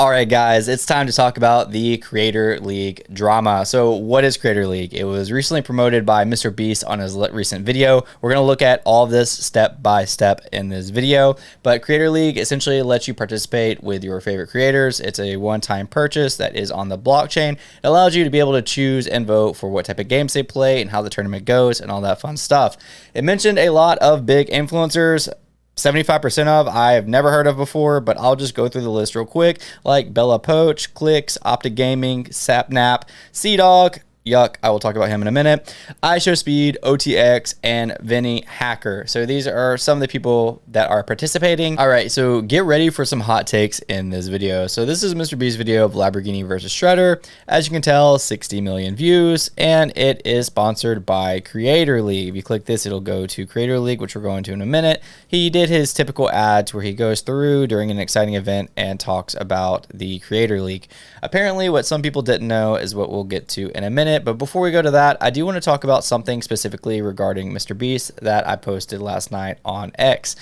All right, guys, it's time to talk about the Creator League drama. So what is Creator League? It was recently promoted by MrBeast on his recent video. We're going to look at all of this step by step in this video. But Creator League essentially lets you participate with your favorite creators. It's a one-time purchase that is on the blockchain. It allows you to be able to choose and vote for what type of games they play and how the tournament goes and all that fun stuff. It mentioned a lot of big influencers. 75% of I have never heard of before, but I'll just go through the list real quick, like Bella Poach, Clicks, Optic Gaming, Sapnap, Sea-Dog, Yuck, I will talk about him in a minute, iShowSpeed, OTX, and Vinny Hacker. So these are some of the people that are participating. All right, so get ready for some hot takes in this video. So this is MrBeast's video of Lamborghini versus Shredder. As you can tell, 60 million views, and it is sponsored by Creator League. If you click this, it'll go to Creator League, which we're going to in a minute. He did his typical ads where he goes through during an exciting event and talks about the Creator League. Apparently, what some people didn't know is what we'll get to in a minute. But before we go to that, I do want to talk about something specifically regarding MrBeast that I posted last night on X.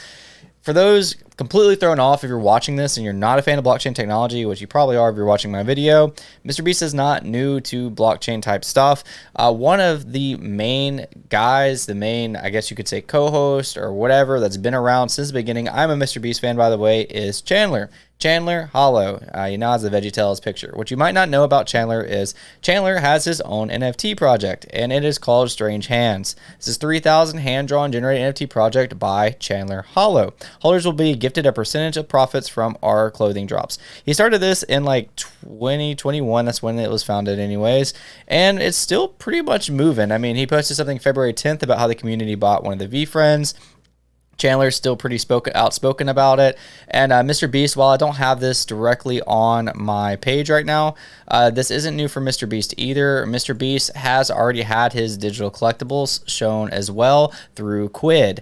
For those completely thrown off, if you're watching this and you're not a fan of blockchain technology, which you probably are if you're watching my video, MrBeast is not new to blockchain type stuff. One of the main guys, I guess you could say co-host or whatever, that's been around since the beginning, I'm a MrBeast fan, by the way, is Chandler. Chandler Hollow, has the VeggieTales picture. What you might not know about Chandler is Chandler has his own NFT project, and it is called Strange Hands. This is 3,000 hand-drawn generated NFT project by Chandler Hollow. Holders will be gifted a percentage of profits from our clothing drops. He started this in like 2021. That's when it was founded anyways, and it's still pretty much moving. I mean, he posted something February 10th about how the community bought one of the V-Friends. Chandler's still pretty outspoken about it. And MrBeast, while I don't have this directly on my page right now, this isn't new for MrBeast either. MrBeast has already had his digital collectibles shown as well through Quid.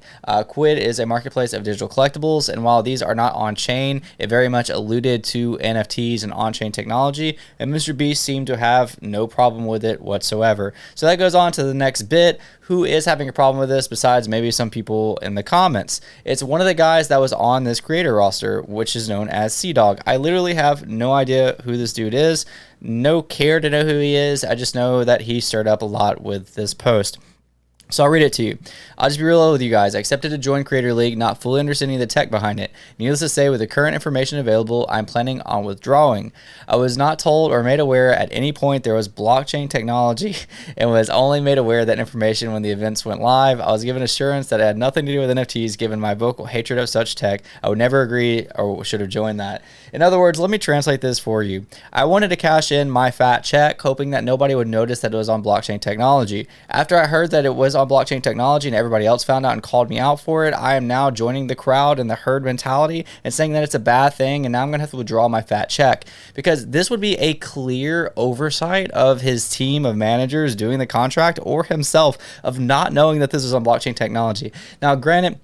Quid is a marketplace of digital collectibles, and while these are not on-chain, it very much alluded to NFTs and on-chain technology, and MrBeast seemed to have no problem with it whatsoever. So that goes on to the next bit. Who is having a problem with this besides maybe some people in the comments? It's one of the guys that was on this creator roster, which is known as Sea-Dog. I literally have no idea who this dude is, no care to know who he is. I just know that he stirred up a lot with this post. So I'll read it to you. I'll just be real with you guys. I accepted to join Creator League, not fully understanding the tech behind it. Needless to say, with the current information available, I'm planning on withdrawing. I was not told or made aware at any point there was blockchain technology and was only made aware of that information when the events went live. I was given assurance that it had nothing to do with NFTs, given my vocal hatred of such tech. I would never agree or should have joined that. In other words, let me translate this for you. I wanted to cash in my fat check, hoping that nobody would notice that it was on blockchain technology. After I heard that it was on blockchain technology and everybody else found out and called me out for it, I am now joining the crowd and the herd mentality and saying that it's a bad thing, and now I'm going to have to withdraw my fat check, because this would be a clear oversight of his team of managers doing the contract or himself of not knowing that this was on blockchain technology. Now, granted,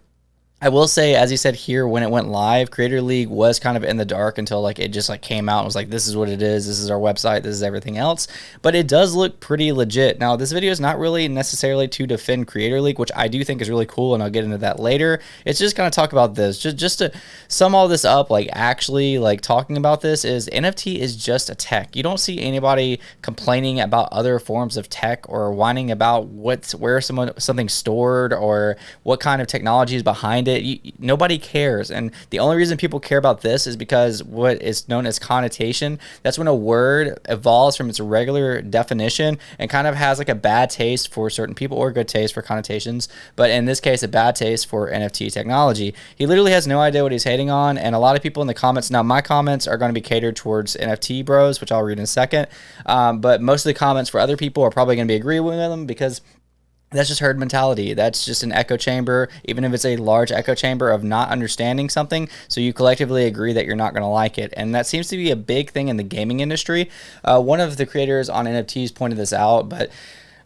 I will say, as he said here, when it went live, Creator League was kind of in the dark until it just came out and was like, this is what it is, this is our website, this is everything else. But it does look pretty legit. Now, this video is not really necessarily to defend Creator League, which I do think is really cool, and I'll get into that later. It's just going to talk about this. Just to sum all this up, actually talking about this is NFT is just a tech. You don't see anybody complaining about other forms of tech or whining about where something's stored or what kind of technology is behind it. Nobody cares, and the only reason people care about this is because what is known as connotation. That's when a word evolves from its regular definition and kind of has a bad taste for certain people or good taste for connotations, but in this case a bad taste for NFT technology. He literally has no idea what he's hating on, and a lot of people in the comments, now my comments are going to be catered towards NFT bros, which I'll read in a second, but most of the comments for other people are probably going to be agreeing with them, because that's just herd mentality. That's just an echo chamber, even if it's a large echo chamber of not understanding something. So you collectively agree that you're not going to like it. And that seems to be a big thing in the gaming industry. One of the creators on NFTs pointed this out, but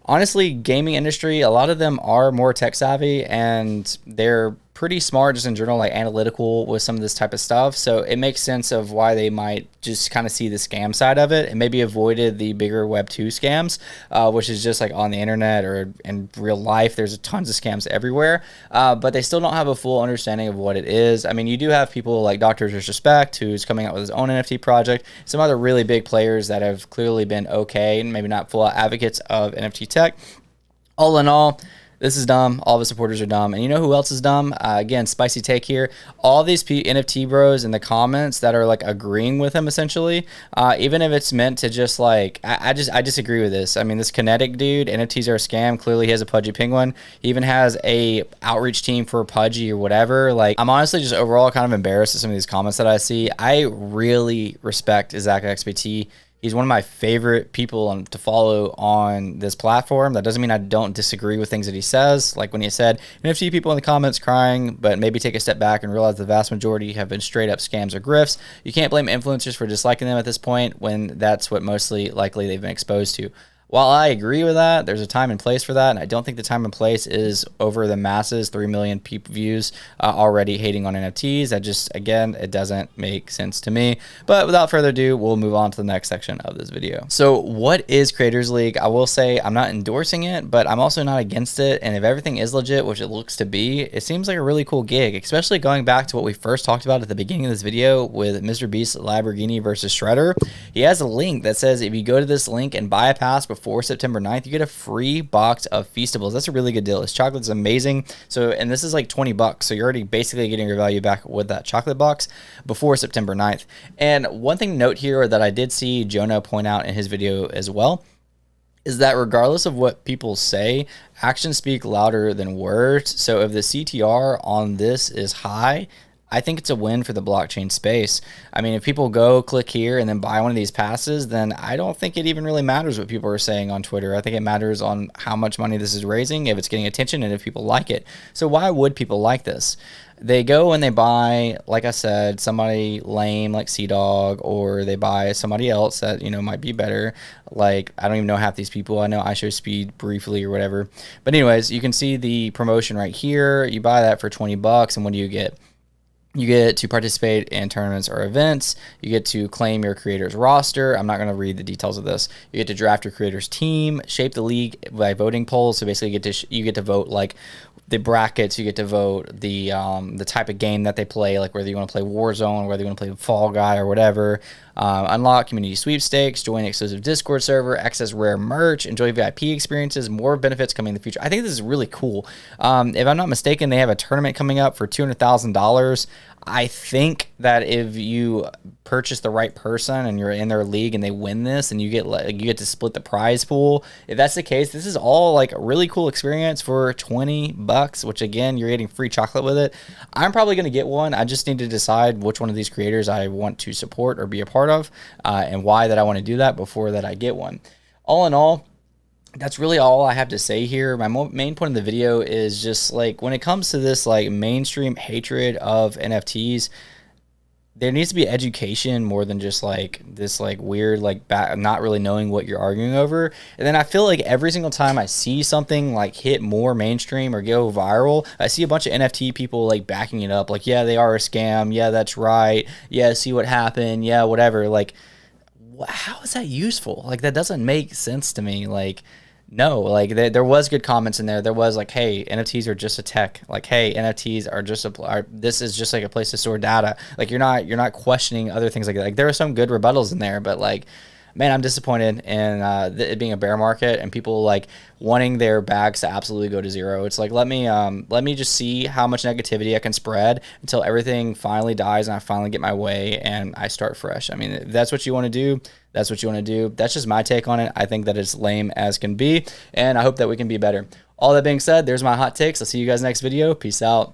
honestly, gaming industry, a lot of them are more tech savvy, and they're pretty smart just in general, like analytical with some of this type of stuff. So it makes sense of why they might just kind of see the scam side of it and maybe avoided the bigger Web 2 scams, which is just like on the internet or in real life. There's tons of scams everywhere, but they still don't have a full understanding of what it is. I mean, you do have people like Dr. Disrespect, who's coming out with his own NFT project, some other really big players that have clearly been okay and maybe not full advocates of NFT tech. All in all, this is dumb. All the supporters are dumb. And you know who else is dumb? Again, spicy take here. All these NFT bros in the comments that are like agreeing with him essentially, even if it's meant to just like, I disagree with this. I mean, this Kinetic dude, NFTs are a scam. Clearly he has a Pudgy Penguin. He even has a outreach team for Pudgy or whatever. Like, I'm honestly just overall kind of embarrassed at some of these comments that I see. I really respect Zach XBT. He's one of my favorite people to follow on this platform. That doesn't mean I don't disagree with things that he says. Like when he said, NFT people in the comments crying, but maybe take a step back and realize the vast majority have been straight up scams or grifts. You can't blame influencers for disliking them at this point when that's what mostly likely they've been exposed to. While I agree with that, there's a time and place for that, and I don't think the time and place is over the masses, 3 million views already hating on NFTs. That just, again, it doesn't make sense to me. But without further ado, we'll move on to the next section of this video. So what is Creators League? I will say I'm not endorsing it, but I'm also not against it, and if everything is legit, which it looks to be, it seems like a really cool gig, especially going back to what we first talked about at the beginning of this video with MrBeast Lamborghini versus Shredder. He has a link that says if you go to this link and buy a pass before September 9th, you get a free box of Feastables. That's a really good deal. His chocolate's amazing. So, and this is like $20. So you're already basically getting your value back with that chocolate box before September 9th. And one thing to note here that I did see Jonah point out in his video as well is that regardless of what people say, actions speak louder than words. So if the CTR on this is high, I think it's a win for the blockchain space. I mean, if people go click here and then buy one of these passes, then I don't think it even really matters what people are saying on Twitter. I think it matters on how much money this is raising, if it's getting attention, and if people like it. So why would people like this? They go and they buy, like I said, somebody lame like Sea-Dog, or they buy somebody else that, you know, might be better. Like, I don't even know half these people. I know I show Speed briefly or whatever. But anyways, you can see the promotion right here. You buy that for $20, and what do you get? You get to participate in tournaments or events. You get to claim your creator's roster. I'm not going to read the details of this. You get to draft your creator's team, shape the league by voting polls. So basically, you get to vote like the brackets. You get to vote the type of game that they play, like whether you want to play Warzone, whether you want to play Fall Guy or whatever. Unlock community sweepstakes, join an exclusive Discord server, access rare merch, enjoy VIP experiences, more benefits coming in the future. I think this is really cool. If I'm not mistaken, they have a tournament coming up for $200,000. I think that if you purchase the right person and you're in their league and they win this, and you get to split the prize pool. If that's the case, this is all like a really cool experience for $20, which again, you're getting free chocolate with it. I'm probably going to get one. I just need to decide which one of these creators I want to support or be a part of, and why that I want to do that before that I get one. All in all, that's really all I have to say here. My main point of the video is just like when it comes to this like mainstream hatred of NFTs, there needs to be education more than just like this like weird like not really knowing what you're arguing over. And then I feel like every single time I see something like hit more mainstream or go viral, I see a bunch of NFT people like backing it up, like, yeah, they are a scam, yeah, that's right, yeah, see what happened, yeah, whatever. Like, how is that useful? Like, that doesn't make sense to me. Like, no, like there was good comments in there. There was like, hey, NFTs are just a tech. Like, hey, NFTs are just this is just like a place to store data. Like, you're not questioning other things like that. Like, there are some good rebuttals in there, but like, man, I'm disappointed in it being a bear market and people like wanting their bags to absolutely go to zero. It's like, let me just see how much negativity I can spread until everything finally dies and I finally get my way and I start fresh. I mean, if that's what you want to do, that's what you want to do. That's just my take on it. I think that it's lame as can be, and I hope that we can be better. All that being said, there's my hot takes. I'll see you guys next video. Peace out.